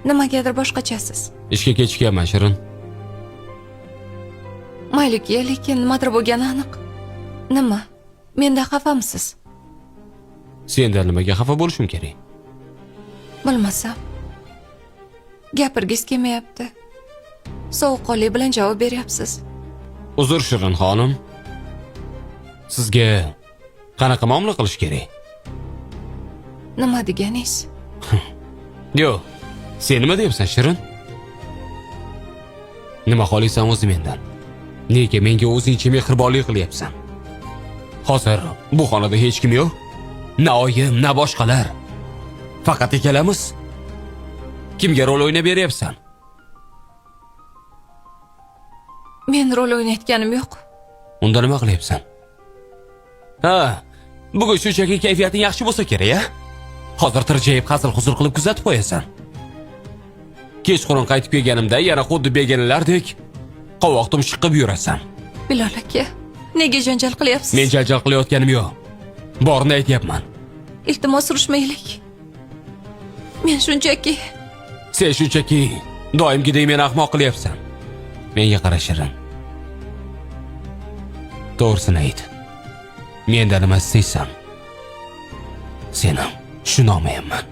Nimagadir boshqachasiz. Ishga kechikayapman, Shirin. Mayli-ki, lekin nimadir bo'lgani aniq. Nima? Menda xafamisiz? Sendan nimaga xafa bo'lishim kerak? Bilmasam. Gapirgiz kelmayapti. Sovuqqonlik bilan javob beryapsiz. Uzr, Shirin xonim. Sizga qanaqa muomala qilish kerak? Nima deganingiz? Yo'q. Sen nima deyapsan, Shirin? Nima xohlaysan o'zi mendan? Nega menga o'zingcha mehribonlik qilyapsan? Hozir bu xonada hech kim yo'q. Na oyim, na boshqalar. Faqat ikkalamiz. Kimga rol o'ynab beryapsan? Men rol o'ynayotganim yo'q. Unda nima qilyapsan? Ha, bugun shunchaki kayfiyating yaxshi bo'lsa kerak, a? Hozir tirjayib, hazil-huzur qilib kuzatib qo'yasan. Kechqurun qaytib kelganimda yana xuddi begonalardek qovoq tumshiqib yurasan. Bilal aka, nega janjal qilyapsiz? Men janjal qilayotganim yo'q. Borni aytyapman. Iltimos urishmaylik. Men shunchaki Sen shunchaki doimgidek meni ahmoq qilyapsan. Menga qara, Shirin. To'g'risini ayt. Mendan nima istaysan? Seni shuni olmayapman.